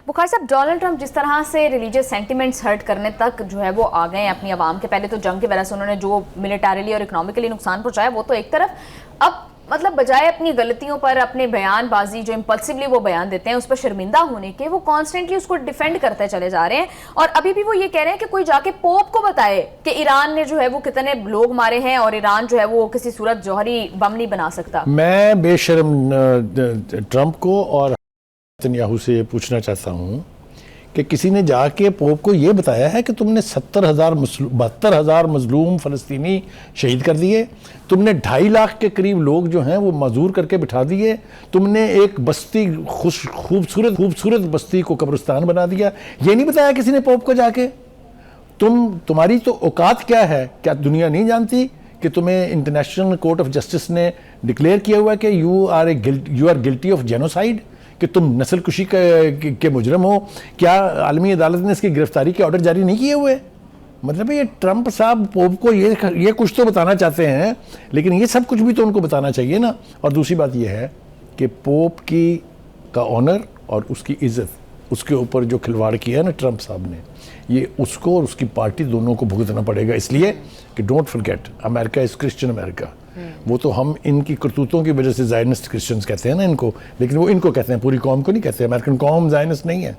बुखार साहब, Donald Trump जिस तरह से रिलीजियस सेंटिमेंट्स हर्ट करने तक जो है वो आ गए हैं अपनी आवाम के, पहले तो जंग की वजह से उन्होंने जो मिलिटरीली और इकोनॉमिकली नुकसान पहुंचाया वो तो एक तरफ, अब मतलब बजाय अपनी गलतियों पर अपने बयानबाजी जो इम्पल्सिवली वो बयान देते हैं उस पर शर्मिंदा होने के, वो कॉन्स्टेंटली उसको डिफेंड करते चले जा रहे हैं। और अभी भी वो ये कह रहे हैं कि कोई जाके पोप को बताए कि ईरान ने जो है वो कितने लोग मारे हैं और ईरान जो है वो किसी सूरत जौहरी बम नहीं बना सकता। मैं बेशर्म ट्रंप को और नेतन्याहू से ये पूछना चाहता हूँ कि किसी ने जाके पोप को ये बताया है कि तुमने 72,000 मजलूम फ़लस्तीनी शहीद कर दिए, तुमने 2.5 लाख के करीब लोग जो हैं वो मजूर करके बिठा दिए, तुमने एक बस्ती खूबसूरत बस्ती को कब्रिस्तान बना दिया, ये नहीं बताया किसी ने पोप को जाके? तुम्हारी तो औकात क्या है? क्या दुनिया नहीं जानती कि तुम्हें इंटरनेशनल कोर्ट ऑफ जस्टिस ने डिक्लेयर किया हुआ है कि you are guilty of genocide, कि तुम नस्ल कुशी के मुजरम हो? क्या आलमी अदालत ने इसकी गिरफ्तारी के ऑर्डर जारी नहीं किए हुए? मतलब ये ट्रंप साहब पोप को ये कुछ तो बताना चाहते हैं, लेकिन ये सब कुछ भी तो उनको बताना चाहिए ना। और दूसरी बात ये है कि पोप का ऑनर और उसकी इज्जत, उसके ऊपर जो खिलवाड़ किया है ना ट्रंप साहब ने, ये उसको और उसकी पार्टी दोनों को भुगतना पड़ेगा। इसलिए कि don't forget, America is Christian America. वो तो हम इनकी करतूतों की वजह से ज़ायनिस्ट क्रिश्चियंस कहते हैं ना इनको, लेकिन वो इनको कहते हैं, पूरी कौम को नहीं कहते। अमेरिकन कौम ज़ायनिस्ट नहीं है,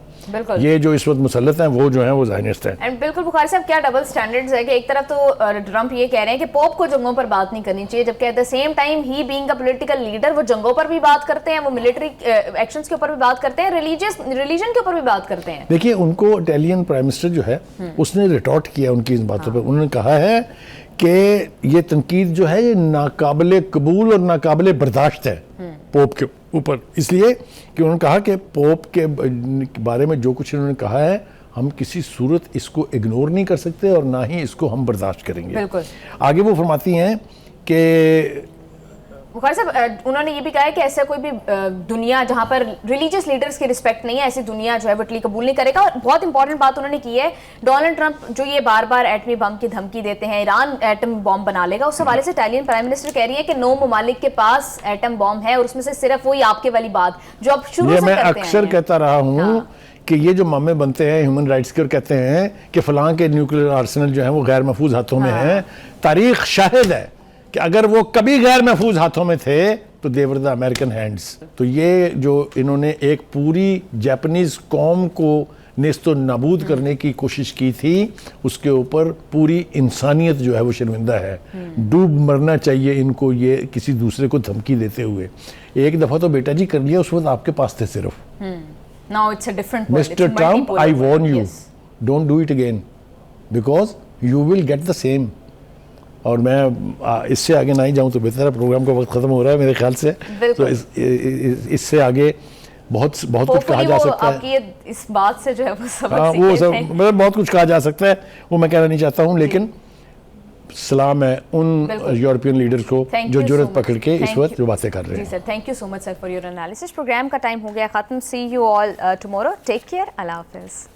ये जो इस वक्त मुसल्लत हैं वो जो है वो ज़ायनिस्ट हैं। एंड बिल्कुल बुखारी साहब, क्या डबल स्टैंडर्ड्स है कि एक तरफ तो ट्रंप ये कह रहे हैं कि पोप को जंगों पर बात नहीं करनी चाहिए, जबकि at the same time he being a political leader वो जंगों पर भी बात करते हैं, वो मिलिट्री एक्शंस के ऊपर भी बात करते हैं, रिलीजन के ऊपर भी बात करते हैं। देखिए, उनको इटालियन प्राइम मिनिस्टर जो है उसने रिटॉर्ट किया उनकी इन बातों पर। उन्होंने कहा है कि ये तनकीद जो है ये नाकाबिले कबूल और नाकाबिले बर्दाश्त है पोप के ऊपर, इसलिए कि उन्होंने कहा कि पोप के बारे में जो कुछ इन्होंने कहा है हम किसी सूरत इसको इग्नोर नहीं कर सकते और ना ही इसको हम बर्दाश्त करेंगे। बिल्कुल। आगे वो फरमाती हैं कि बुखारी साहब, उन्होंने ये भी कहा है कि ऐसा कोई भी दुनिया जहां पर रिलीजियस लीडर्स की रिस्पेक्ट नहीं है, ऐसी दुनिया जो है वटली कबूल नहीं करेगा। और बहुत इंपॉर्टेंट बात उन्होंने की है, डोनाल्ड ट्रंप जो ये बार बार एटमी बम की धमकी देते हैं, ईरान एटम बम बना लेगा, उस हवाले से इटालियन प्राइम मिनिस्टर कह रही है कि 9 ममालिक के पास एटम बम है और उसमें से सिर्फ वही आपके वाली बात जो अब शुरू से मैं अक्सर कहता रहा हूँ कि ये जो मामे बनते हैं ह्यूमन राइट्स के और कहते हैं कि फलां के न्यूक्लियर आर्सेनल जो है वो गैर महफूज हाथों में है, तारीख शाहिद है कि अगर वो कभी गैर महफूज हाथों में थे तो दे वर द अमेरिकन हैंड्स। तो ये जो इन्होंने एक पूरी जापानीज कौम को नेस्तो नाबूद करने की कोशिश की थी, उसके ऊपर पूरी इंसानियत जो है वो शर्मिंदा है। डूब मरना चाहिए इनको, ये किसी दूसरे को धमकी देते हुए। एक दफा तो बेटा जी कर लिया, उस वक्त आपके पास थे सिर्फ। Now it's a different world. Mister Trump, I warn you, don't do it again because you will get the same. और मैं इससे आगे नहीं जाऊं तो बेहतर है, प्रोग्राम का वक्त खत्म हो रहा है मेरे ख्याल से, तो इससे आगे बहुत कुछ कहा जा सकता है। आपकी इस बात से जो है वो सबक मतलब बहुत कुछ कहा जा सकता है, वो मैं कहना नहीं चाहता हूं, लेकिन सलाम है उन यूरोपियन लीडर्स को जो जुर्रत पकड़ के इस वक्त जो बातें कर रहे हैं। जी sir, thank you so much sir for your analysis. Program का टाइम हो गया खत्म। See you all tomorrow, take care, Allah हाफिज़।